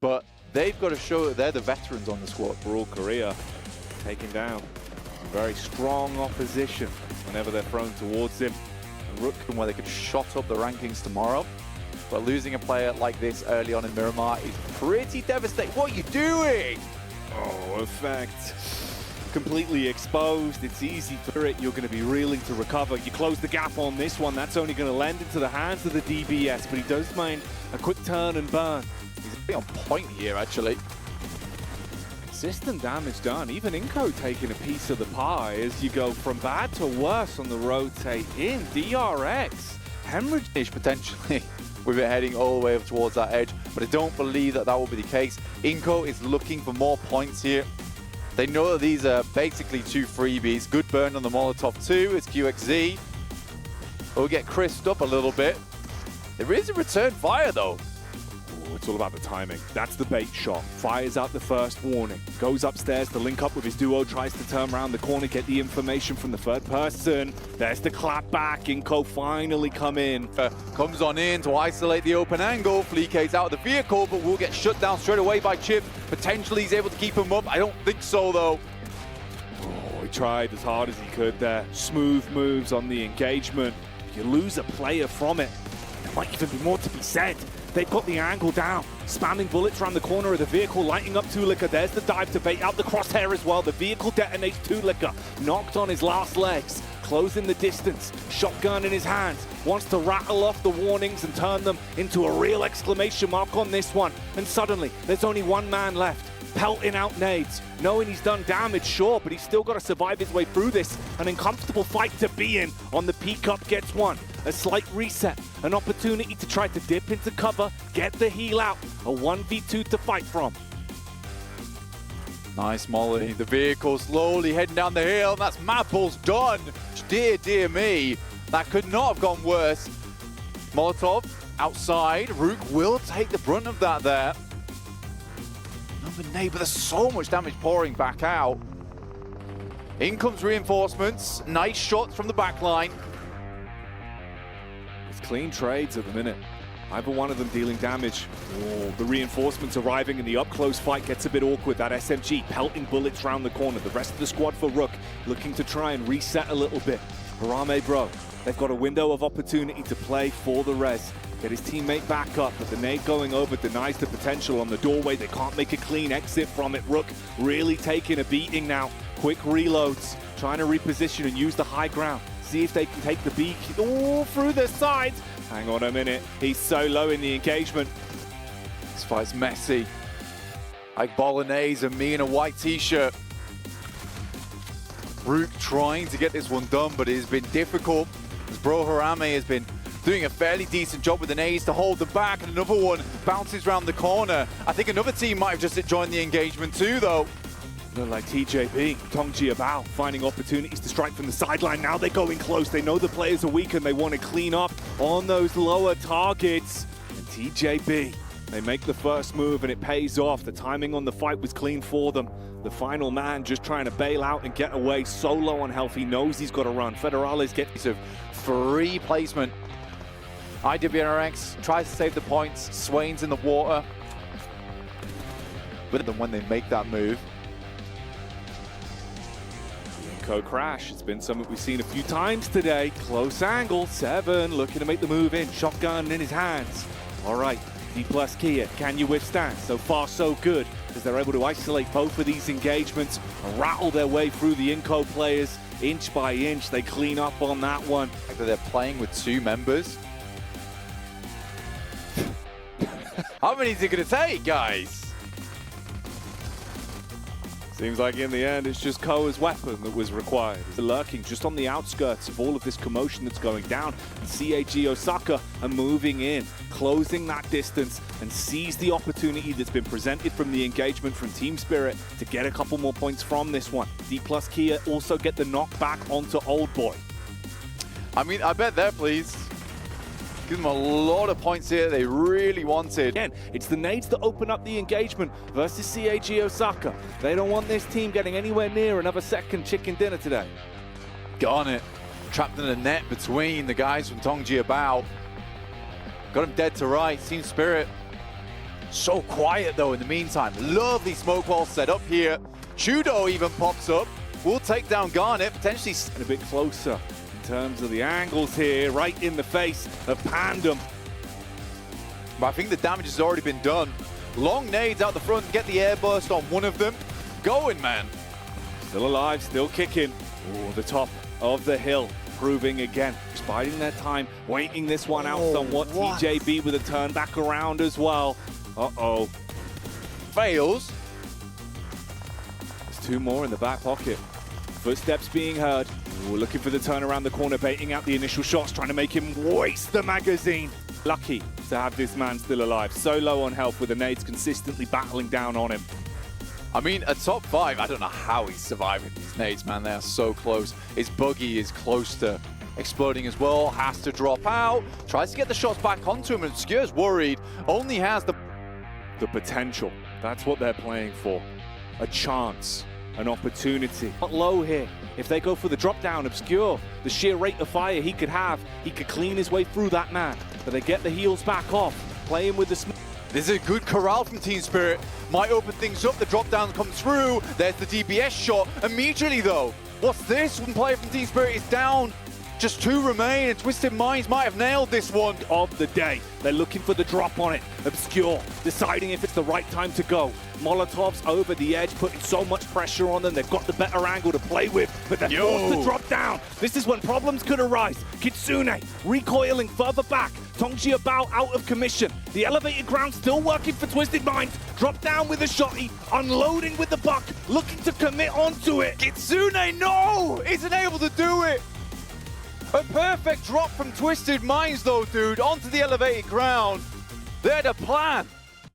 but they've got to show that they're the veterans on the squad. For all Korea, taking down some very strong opposition whenever they're thrown towards him. And Rook, where they could shot up the rankings tomorrow, but losing a player like this early on in Miramar is pretty devastating. What are you doing? Oh, effect. Completely exposed. It's easy for it. You're going to be reeling to recover. You close the gap on this one. That's only going to lend into the hands of the DBS, but he does mind a quick turn and burn. He's pretty on point here, actually. Consistent damage done. Even Inko taking a piece of the pie as you go from bad to worse on the rotate in. DRX. Hemorrhage potentially with it heading all the way up towards that edge, but I don't believe that will be the case. Inko is looking for more points here. They know that these are basically two freebies. Good burn on the Molotov too as QXZ will get crisped up a little bit. There is a return fire though. Oh, it's all about the timing. That's the bait shot. Fires out the first warning. Goes upstairs to link up with his duo. Tries to turn around the corner, get the information from the third person. There's the clap back. Inko finally come in. Comes on in to isolate the open angle. Fleeka's out of the vehicle, but will get shut down straight away by Chip. Potentially he's able to keep him up. I don't think so though. Oh, he tried as hard as he could there. Smooth moves on the engagement. If you lose a player from it, there might even be more to be said. They've got the angle down, spamming bullets around the corner of the vehicle, lighting up Tulika. There's the dive to bait out the crosshair as well. The vehicle detonates Tulika, knocked on his last legs, closing the distance, shotgun in his hands, wants to rattle off the warnings and turn them into a real exclamation mark on this one. And suddenly, there's only one man left, pelting out nades, knowing he's done damage, sure, but he's still got to survive his way through this. An uncomfortable fight to be in. On the peak up gets one. A slight reset, an opportunity to try to dip into cover, get the heal out, a 1v2 to fight from. Nice Molly, the vehicle slowly heading down the hill, and that's Mapple's done. Dear, dear me, that could not have gone worse. Molotov outside, Rook will take the brunt of that there. Another nade, but there's so much damage pouring back out. In comes reinforcements, nice shots from the back line. Clean trades at the minute. Either one of them dealing damage. Oh, the reinforcements arriving in the up-close fight gets a bit awkward. That SMG pelting bullets round the corner. The rest of the squad for Rook looking to try and reset a little bit. MIRAMA, bro, they've got a window of opportunity to play for the res. Get his teammate back up, but the nade going over denies the potential on the doorway. They can't make a clean exit from it. Rook really taking a beating now. Quick reloads, trying to reposition and use the high ground. See if they can take the beak all through the sides. Hang on a minute, he's so low in the engagement. This fight's messy. Like bolognese and me in a white t-shirt. Rook trying to get this one done, but it has been difficult. As Bro Harame has been doing a fairly decent job with the nades to hold them back, and another one bounces around the corner. I think another team might have just joined the engagement too, though. Look like TJB, Tongji Bao, finding opportunities to strike from the sideline. Now they're going close. They know the players are weak and they want to clean up on those lower targets. And TJB, they make the first move and it pays off. The timing on the fight was clean for them. The final man just trying to bail out and get away. So low on health, he knows he's got to run. Federales gets a free placement. IWNRX tries to save the points. Swain's in the water. But then when they make that move, crash. It's been something we've seen a few times today. Close angle, 7, looking to make the move in. Shotgun in his hands. All right, D+ Kia, can you withstand? So far, so good, because they're able to isolate both of these engagements and rattle their way through the Inco players inch by inch. They clean up on that one. They're playing with 2 members. How many is it going to take, guys? Seems like in the end, it's just Koa's weapon that was required. They're lurking just on the outskirts of all of this commotion that's going down. And CAG Osaka are moving in, closing that distance, and seize the opportunity that's been presented from the engagement from Team Spirit to get a couple more points from this one. D+ Kia also get the knockback onto Old Boy. I mean, I bet they're pleased. Give them a lot of points here they really wanted. Again, it's the nades that open up the engagement versus CAG Osaka. They don't want this team getting anywhere near another second chicken dinner today. Got it. Trapped in a net between the guys from Tongji Bao. Got him dead to rights. Team Spirit So quiet though in the meantime. Lovely smoke wall set up here. Chudo even pops up. Will take down Garnet, potentially And a bit closer in terms of the angles here, right in the face of Pandem. But I think the damage has already been done. Long nades out the front, get the airburst on one of them. Going, man. Still alive, still kicking. Oh, the top of the hill, proving again. Just biding their time, waiting this one out somewhat. What? TJB with a turn back around as well. Uh-oh. Fails. There's two more in the back pocket. Footsteps being heard. Ooh, looking for the turn around the corner, baiting out the initial shots, trying to make him waste the magazine. Lucky to have this man still alive. So low on health with the nades consistently battling down on him. I mean, a top 5, I don't know how he's surviving these nades, man. They are so close. His buggy is close to exploding as well. Has to drop out. Tries to get the shots back onto him. And Obscure's worried. Only has the potential. That's what they're playing for. A chance, an opportunity. Not low here. If they go for the drop down, Obscure, the sheer rate of fire he could have, he could clean his way through that man. But they get the heals back off, playing with the This is a good corral from Team Spirit. Might open things up. The drop down comes through. There's the DBS shot. Immediately though, what's this? One player from Team Spirit is down. Just 2 remain, and Twisted Minds might have nailed this one. Of the day. They're looking for the drop on it. Obscure, deciding if it's the right time to go. Molotovs over the edge, putting so much pressure on them. They've got the better angle to play with, but they're forced to drop down. This is when problems could arise. Kitsune recoiling further back. Tongji about out of commission. The elevated ground still working for Twisted Minds. Drop down with a shotty, unloading with the buck, looking to commit onto it. Kitsune, no! Isn't able to do it. A perfect drop from Twisted Minds though, dude, onto the elevated ground. They had a plan.